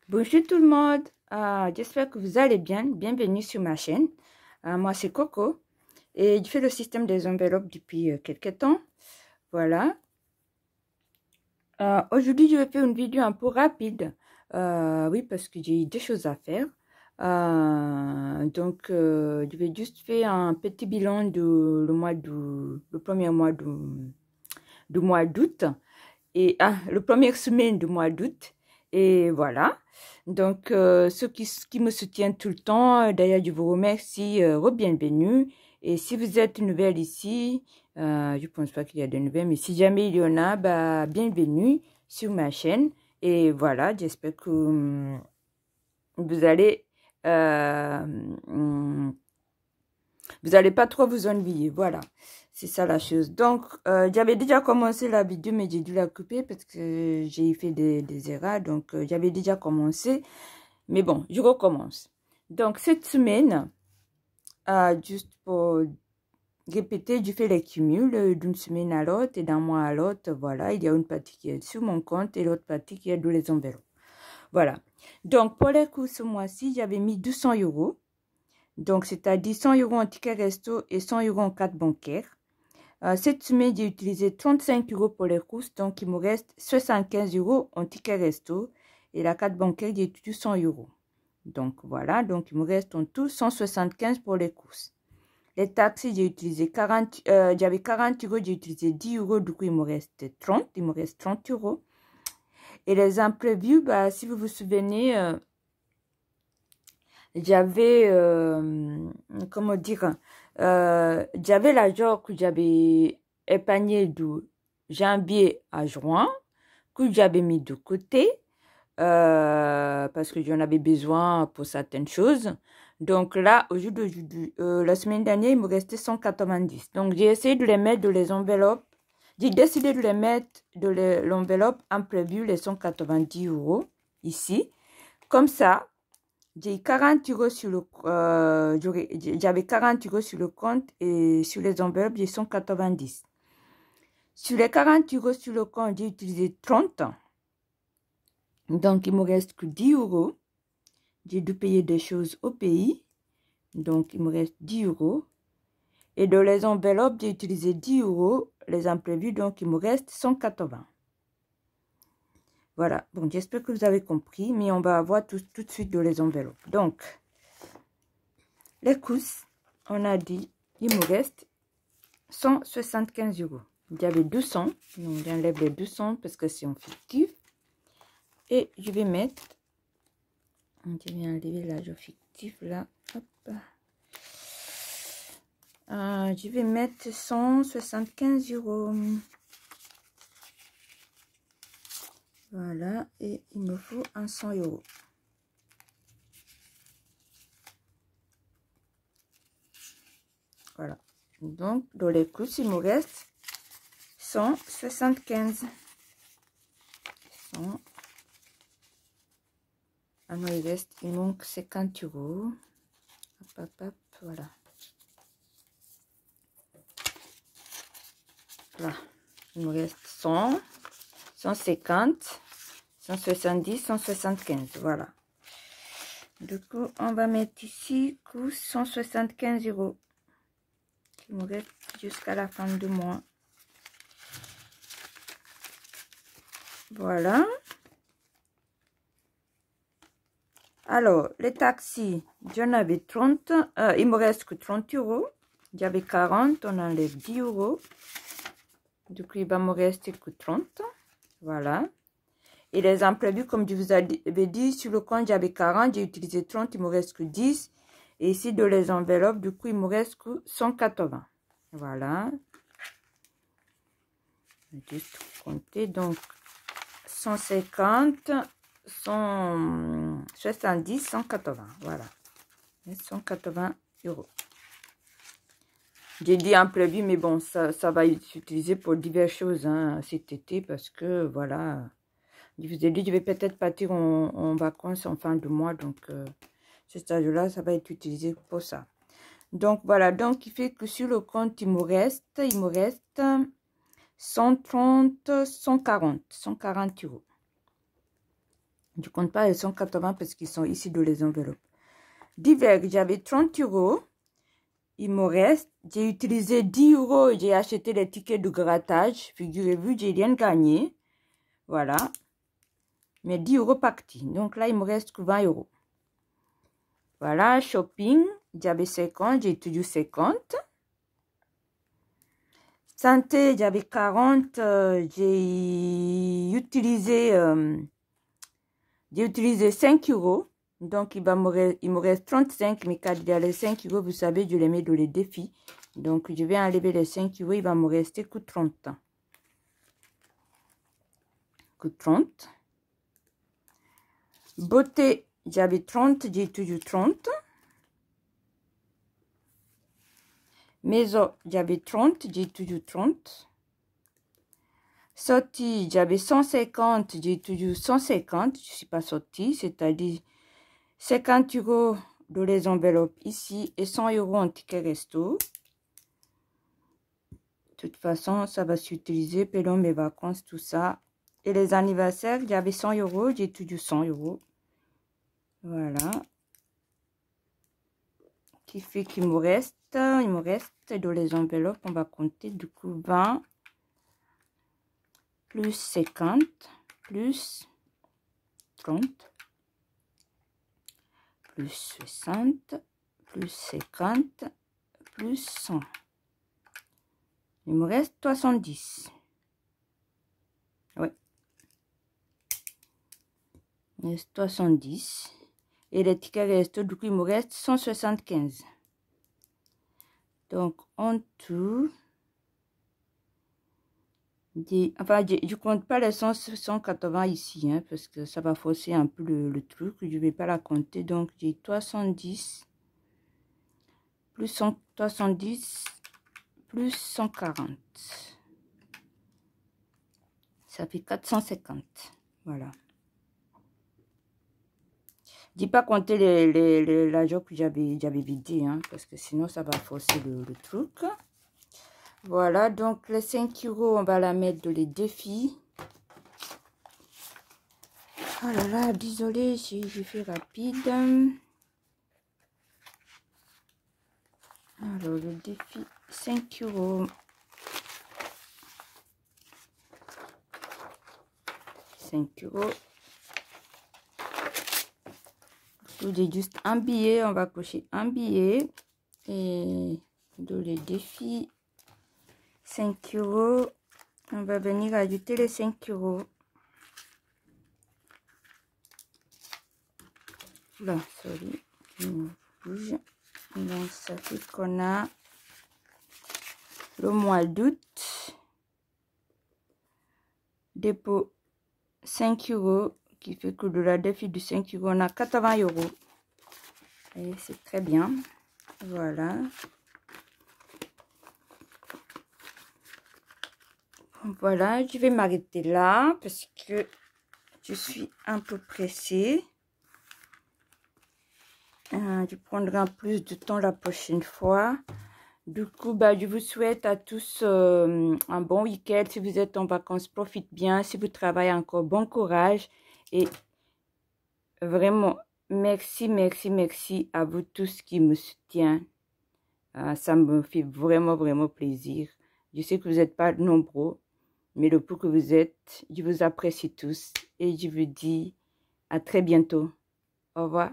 Bonjour tout le monde, j'espère que vous allez bien. Bienvenue sur ma chaîne. Moi c'est Coco et je fais le système des enveloppes depuis quelques temps. Voilà. Aujourd'hui je vais faire une vidéo un peu rapide. Oui, parce que j'ai des choses à faire. Je vais juste faire un petit bilan de le premier mois du mois d'août et le première semaine du mois d'août. Et voilà. Donc, ceux qui me soutiennent tout le temps, d'ailleurs, je vous remercie, bienvenue. Et si vous êtes nouvelle ici, je pense pas qu'il y a de nouvelles, mais si jamais il y en a, bah, bienvenue sur ma chaîne. Et voilà, j'espère que vous allez, vous allez pas trop vous ennuyer. Voilà, c'est ça la chose. Donc, j'avais déjà commencé la vidéo, mais j'ai dû la couper parce que j'ai fait des erreurs. Donc, j'avais déjà commencé. Mais bon, je recommence. Donc, cette semaine, juste pour répéter, je fais les cumuls d'une semaine à l'autre et d'un mois à l'autre. Voilà, il y a une partie qui est sur mon compte et l'autre partie qui est dans les enveloppes. Voilà. Donc, pour les coûts ce mois-ci, j'avais mis 200 €. Donc, c'est-à-dire 100 € en ticket resto et 100 € en carte bancaire. Cette semaine, j'ai utilisé 35 € pour les courses. Donc, il me reste 75 € en ticket resto. Et la carte bancaire, j'ai utilisé 100 €. Donc, voilà. Donc, il me reste en tout 175 pour les courses. Les taxes, j'ai utilisé 40, j'avais 40 €, j'ai utilisé 10 €. Du coup, il me reste 30. Il me reste 30 €. Et les imprévus, bah, si vous vous souvenez, j'avais, comment dire, j'avais l'argent que j'avais épargné de janvier à juin, que j'avais mis de côté, parce que j'en avais besoin pour certaines choses. Donc là, au jour d'aujourd'hui, la semaine dernière, il me restait 190. Donc j'ai essayé de les mettre dans les enveloppes. J'ai décidé de les mettre dans l'enveloppe imprévue, les 190 € ici. Comme ça, j'ai 40 € sur le, j'avais 40 € sur le compte et sur les enveloppes, j'ai 190. Sur les 40 € sur le compte, j'ai utilisé 30. Donc, il me reste que 10 €. J'ai dû payer des choses au pays. Donc, il me reste 10 €. Et dans les enveloppes, j'ai utilisé 10 €, les imprévus, donc il me reste 180. Voilà, bon, j'espère que vous avez compris, mais on va voir tout de suite dans les enveloppes. Donc, les courses, on a dit, il me reste 175 €. J'avais 200, donc j'enlève les 200 parce que c'est en fictif. Et je vais mettre, je vais enlever l'argent fictif là, hop. Je vais mettre 175 €. Voilà, et il me faut un 100 €. Voilà. Donc, dans les courses, il me reste 175. 100. Ah non, il manque 50 €. Hop, hop, hop, voilà. Voilà. Il me reste 100, 150, 170, 175. Voilà. Du coup, on va mettre ici coût 175 €. Il me reste jusqu'à la fin du mois. Voilà. Alors, les taxis, j'en avais 30. Il me reste que 30 €. J'avais 40, on enlève 10 €. Du coup, il va me rester que 30. Voilà. Et les imprévus, comme je vous avais dit, sur le compte, j'avais 40, j'ai utilisé 30, il me reste que 10. Et ici, dans les enveloppes, du coup, il me reste que 180. Voilà. Je vais juste compter. Donc, 150, 170, 180. Voilà. 180 €. J'ai dit imprévu, mais bon, ça va être utilisé pour diverses choses cet été parce que, voilà, je vous ai dit, je vais peut-être partir en vacances en fin de mois, donc ce stage-là, ça va être utilisé pour ça. Donc, voilà, donc il fait que sur le compte, il me reste 130, 140 €. Je compte pas les 180 parce qu'ils sont ici dans les enveloppes. Divers, j'avais 30 €. Il me reste, j'ai utilisé 10 € et j'ai acheté les tickets de grattage. Figurez-vous, j'ai rien gagné. Voilà. Mais 10 € partis. Donc là, il me reste que 20 €. Voilà, shopping, j'avais 50, j'ai toujours 50. Santé, j'avais 40, j'ai utilisé 5 €. Donc, il me reste 35, mais quand il y a les 5 €, vous savez, je les mets dans les défis. Donc, je vais enlever les 5 €, il va me rester que 30. Que 30. Beauté, j'avais 30, j'ai toujours 30. Maison, j'avais 30, j'ai toujours 30. Sortie, j'avais 150, j'ai toujours 150. Je ne suis pas sortie, c'est-à-dire 50 € dans les enveloppes ici et 100 € en ticket resto. De toute façon, ça va s'utiliser pendant mes vacances, tout ça. Et les anniversaires, j'avais 100 €, j'ai toujours 100 €. Voilà. Qui fait qu'il me reste, dans les enveloppes, on va compter du coup 20, plus 50, plus 30, plus 60, plus 50, plus 100. Il me reste 70. Oui. Il me reste 70. Et les tickets restent, du coup, il me reste 175. Donc, en tout, enfin, je compte pas les 180 ici, hein, parce que ça va forcer un peu le truc. Je vais pas la compter. Donc, j'ai 70 plus 170 plus 140. Ça fait 450. Voilà. Je dis pas compter l'argent que j'avais vidé, hein, parce que sinon ça va forcer le truc. Voilà, donc les 5 €, on va la mettre dans les défis. Oh là là, désolé, j'ai fait rapide. Alors, le défi, 5 €. 5 €. J'ai juste un billet, on va cocher un billet. Et dans les défis, 5 €, on va venir ajouter les 5 €. Là, sorry, rouge. Donc, ça fait qu'on a le mois d'août. Dépôt 5 € qui fait que de la défi de 5 €, on a 80 €. Et c'est très bien. Voilà. Voilà, je vais m'arrêter là parce que je suis un peu pressée. Je prendrai un plus de temps la prochaine fois. Du coup, je vous souhaite à tous un bon week-end. Si vous êtes en vacances, profitez bien. Si vous travaillez encore, bon courage. Et vraiment, merci, merci, merci à vous tous qui me soutiennent. Ça me fait vraiment, vraiment plaisir. Je sais que vous n'êtes pas nombreux, mais le peu que vous êtes, je vous apprécie tous. Et je vous dis à très bientôt. Au revoir.